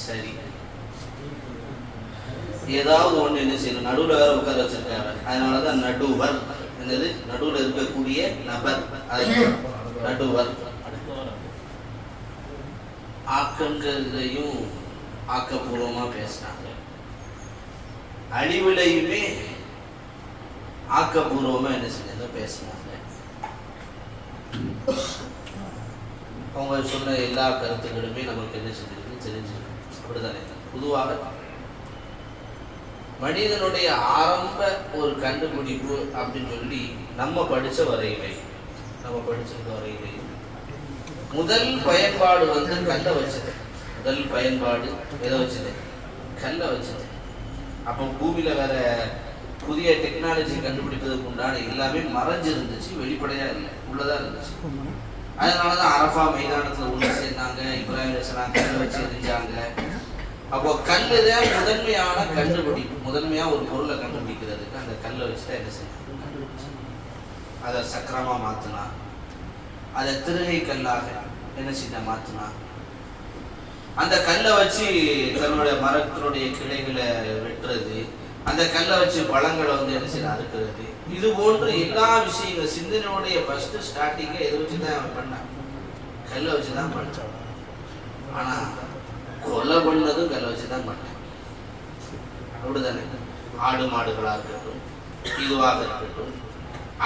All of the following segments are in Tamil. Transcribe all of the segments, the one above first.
சரி, ஏதாவது ஒண்ணு என்ன செய்யணும், நடுவுல வேற உட்கார வச்சிருக்காங்க. அதனாலதான் நடுவர். என்னது? நடுவுல இருக்கக்கூடிய நபர், நடுவர். ஆக்கங்களையும் ஆக்கப்பூர்வமா பேசினாங்க, அழிவுலையுமே ஆக்கப்பூர்வமா என்ன செஞ்சாங்க, பேசினாங்க. அவங்க சொன்ன எல்லா கருத்துக்களுமே நமக்கு என்ன செஞ்சிருக்கு, தெரிஞ்சிருக்கு. அப்படிதானே? பொதுவாக மனிதனுடைய ஆரம்ப ஒரு கண்டுபிடிப்பு அப்படின்னு சொல்லி நம்ம படிச்ச வரையிலே, முதல் பயன்பாடு வந்து கல்லை வச்சது. முதல் பயன்பாடு எதை வச்சது? கல்லை வச்சது. அப்போ பூமியில வேற புதிய டெக்னாலஜி கண்டுபிடிப்பதற்கு உண்டான எல்லாமே மறைஞ்சிருந்துச்சு, வெளிப்படையா இல்லை, உள்ளதா இருந்துச்சு. அதனாலதான் அரஃபா மைதானத்துல ஒண்ணு சேர்ந்தாங்க, இப்ராஹிம் அலைஹிஸ்ஸலாம் கல்லை வச்சு எரிஞ்சாங்க. அப்போ கல்லுதான் முதன்மையான கண்டுபிடிப்பு. முதன்மையா ஒரு பொருளை கண்டுபிடிக்கிறதுக்கு அந்த கல்லை வச்சுதான் என்ன செய்யணும், அதை சக்கரமா மாத்தினா, அதை திருகை கல்லாக என்ன செய்ய மாத்தினா, அந்த கல்லை வச்சு தன்னுடைய மரத்தினுடைய கிளைகளை வெட்டுறது, அந்த கல்லை வச்சு பழங்களை வந்து என்ன செய்ய அறுக்கிறது, இது போன்று எல்லா விஷயங்கள் சிந்தனையுடைய ஃபர்ஸ்ட் ஸ்டார்டிங்க இதை வச்சுதான் பண்ணான், கல்லை வச்சுதான் பண்ணான். ஆனா கொலை பண்ணதும் கல்லை வச்சுதான் பண்ணான். அப்படிதானே? ஆடு மாடுகளா இருக்கட்டும், இதுவாக இருக்கட்டும்,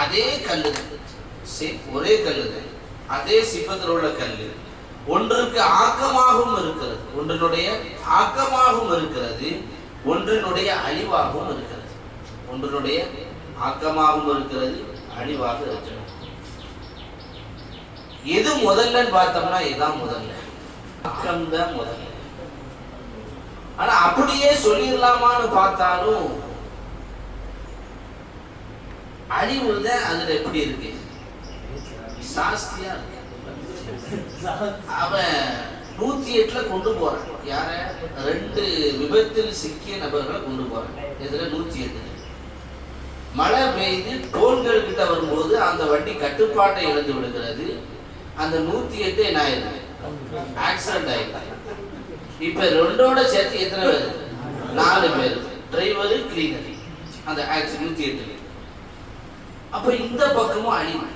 அதே கல்லு, ஒரே கல்லு, அதே சிப்பத்தில் உள்ள கல்லு, ஒன்றுக்கு ஆக்கமாகவும் இருக்கிறது, ஒன்றினுடைய ஆக்கமாகவும் இருக்கிறது, ஒன்றினுடைய அழிவாகவும் இருக்கிறது. ஒன்றினுடைய ஆக்கமாகவும் இருக்கிறது, அழிவாக இருக்கிறது. எது முதல்ல பார்த்தோம்னா இதுதான் முதல்ல, ஆக்கம்தான் முதல்ல. ஆனா அப்படியே சொல்லிடலாமான்னு பார்த்தாலும் அழிவுதான் அதுல எப்படி இருக்கு, சாஸ்தியா இருக்கு. அவன் 108ல கொண்டு போறான். யார? 2 விபத்தில் சிக்கிய நபர்களை கொண்டு போறான். இதுல 108 மழை பெய்து டோல்கள் கிட்ட வரும்போது அந்த வண்டி கட்டுப்பாட்டை இழந்து விடுகிறது. அந்த 108 என்ன ஆயிருக்கு, ஆக்சிடென்ட் ஆயிருக்கு. இப்ப 2ஓட சேர்த்து எத்தனை பேர்? 4 பேர், டிரைவரு, கிளீனர், அந்த ஆக்சிடென்ட் 108. அப்ப இந்த பக்கமும் அழிவு.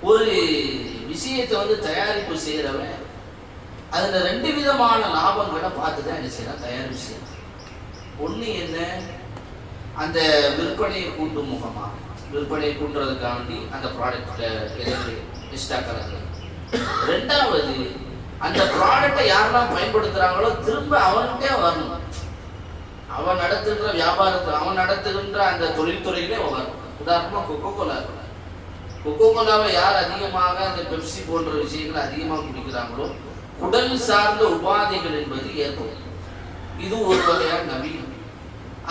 ஒரு விஷயத்தை வந்து தயாரிப்பு செய்யறவன் அதுல 2 விதமான லாபங்களை பார்த்துதான் என்ன செய்யலாம், தயாரிப்பு செய்யலாம். ஒண்ணு என்ன, அந்த விற்பனையை கூட்டும் முகமா, விற்பனையை கூட்டுறதுக்காண்டி அந்த ப்ராடக்ட்ல எதாவது எக்ஸ்ட்ரா கலந்து. 2வது, அந்த ப்ராடக்டை யாரெல்லாம் பயன்படுத்துறாங்களோ திரும்ப அவன்கிட்டே வரணும். அவன் நடத்துகின்ற வியாபாரத்தை, அவன் நடத்துகின்ற அந்த தொழில்துறையிலே வரணும். உதாரணமா கொக்கோ கோலாவை யார் அதிகமாக அந்த பெப்சி போன்ற விஷயங்களை அதிகமாக குடிக்கிறாங்களோ உடல் சார்ந்த உபாதைகள் என்பது ஏற்படும். இது ஒரு வகையான நவீனம்.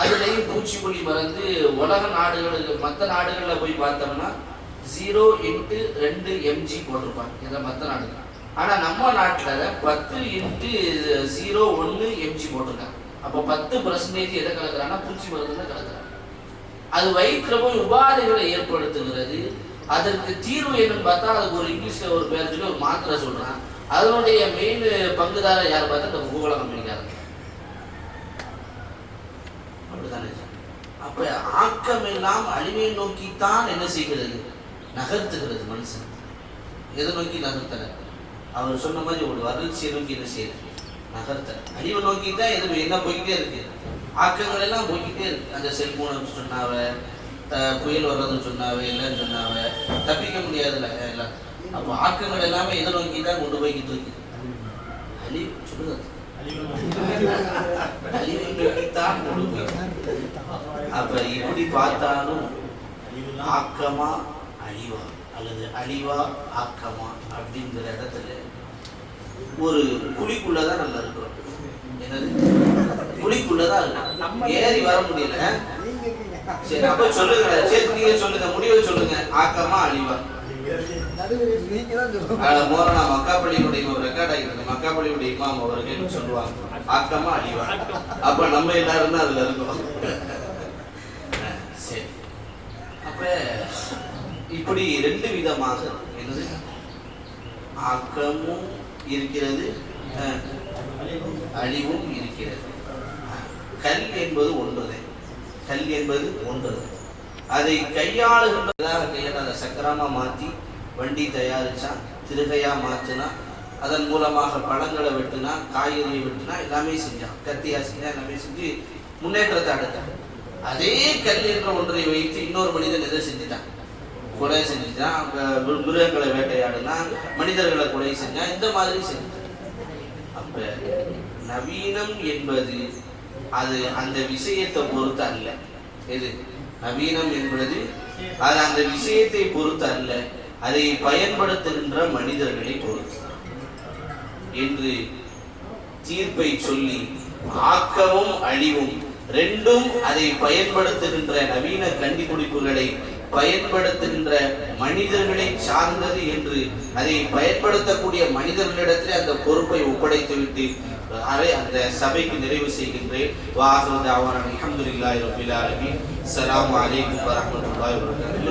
அதுலேயும் பூச்சிக்கொல்லி மருந்து உலக நாடுகளுக்கு, மற்ற நாடுகளில் போய் பார்த்தோம்னா 0x2 mg போட்டிருப்பாங்க, இதை மற்ற நாடுகள். ஆனா நம்ம நாட்டில் 10x0.1 mg போட்டிருக்காங்க. அப்போ 10% எதை கலக்குறாங்கன்னா பூச்சி மருந்து தான் கலக்குறாங்க. அது வயிற்றுல போய் உபாதைகளை ஏற்படுத்துகிறது. அதற்கு தீர்வு என்னன்னு பார்த்தா அதுக்கு ஒரு இங்கிலீஷ்ல ஒரு பேர் சொல்லி ஒரு மாத்திரை சொல்றான். அதனுடைய மெயின் பங்குதாரர் யார் பார்த்தா இந்த பூகோள கம்பெனிக்காரங்க. அப்படித்தானே? அப்ப ஆக்கம் எல்லாம் அழிவை நோக்கித்தான் என்ன செய்கிறது, நகர்த்துகிறது. மனுஷன் எதை நோக்கி நகர்த்தல? அவர் சொன்ன மாதிரி ஒரு வறட்சியை நோக்கி என்ன செய்யறது, நகர்த்தல. அழிவை நோக்கி தான் எது என்ன போய்கிட்டே இருக்கு, ஆக்கங்கள் எல்லாம் போய்கிட்டே இருக்கு. அந்த செல்போனை சொன்னாவ, புயல் வர்றதுன்னு சொன்னாவே, இல்லைன்னு சொன்னாவே, தப்பிக்க முடியாதுல்ல எல்லாம். அப்போ ஆக்கங்கள் எல்லாமே எதை நோக்கி தான் கொண்டு போய்கிட்டு இருக்கு, அழிவு. சொல்லுங்க, அழிவை நோக்கித்தான் கொண்டு போய். அப்ப இப்படி பார்த்தாலும் ஆக்கமா அழிவா, அல்லது அழிவா ஆக்கமா அப்படிங்கிற இடத்துல ஒரு குழிக்குள்ளதான் நல்லா இருக்கிறோம். என்னது? குழிக்குள்ளதான் இருக்கும், ஏறி வர முடியல. சரி, அப்ப சொல்லுங்க, சேர்த்து நீங்க சொல்லுங்க, முடிவை சொல்லுங்க, ஆக்கமா அழிவா? மோரனா மக்காப்பள்ளியுடைய ரெக்கார்ட் ஆகிட்டு, மக்காப்பள்ளியுடைய இமாம் அவர்கள் சொல்லுவாங்க, ஆக்கமா அழிவா? அப்ப நம்ம எல்லாரும் தான் அதுல இருக்கோம். சரி, அப்ப இப்படி 2 விதமாக என்னது, ஆக்கமும் இருக்கிறது, அழிவும் இருக்கிறது. கல் என்பது ஒன்றுதான், கல் என்பது ஒன்றுதான். அதை கையாளுகின்றதாக கையாள சக்கரமா மாற்றி வண்டி தயாரிச்சா, திருகையா மாற்றினா, அதன் மூலமாக பழங்களை வெட்டினா, காய்கறியை வெட்டினா, எல்லாமே செஞ்சான். கத்தியா செஞ்சா எல்லாமே செஞ்சு முன்னேற்றத்தை அடைஞ்சான். அதே கல் என்ற ஒன்றை வைத்து இன்னொரு மனிதன் எதை செஞ்சுட்டான்? கொலை செஞ்சுட்டான். மிருகங்களை வேட்டையாடுனா, மனிதர்களை கொலை செஞ்சா, இந்த மாதிரி செஞ்சுட்டான். அப்ப நவீனம் என்பது அது அந்த விஷயத்தை பொறுத்து அல்ல. எது நவீனம் என்பது அது அந்த விஷயத்தை பொறுத்து அல்ல, அதை பயன்படுத்துகின்ற மனிதர்களை பொறுத்து என்று தீர்ப்பை சொல்லி, ஆக்கமும் அழிவும் ரெண்டும் அதை பயன்படுத்துகின்ற நவீன கண்டுபிடிப்புகளை பயன்படுத்துகின்ற மனிதர்களை சார்ந்தது என்று அதை பயன்படுத்தக்கூடிய மனிதர்களிடத்தில் அந்த பொறுப்பை ஒப்படைத்துவிட்டு அந்த சபைக்கு நிறைவு செய்கின்றேன். வாஹிரு தஅவானா அல்ஹம்துலில்லாஹி ரப்பில் ஆலமீன். அஸ்ஸலாமு அலைக்கும் வரஹ்மத்துல்லாஹி வபரகாத்துஹு.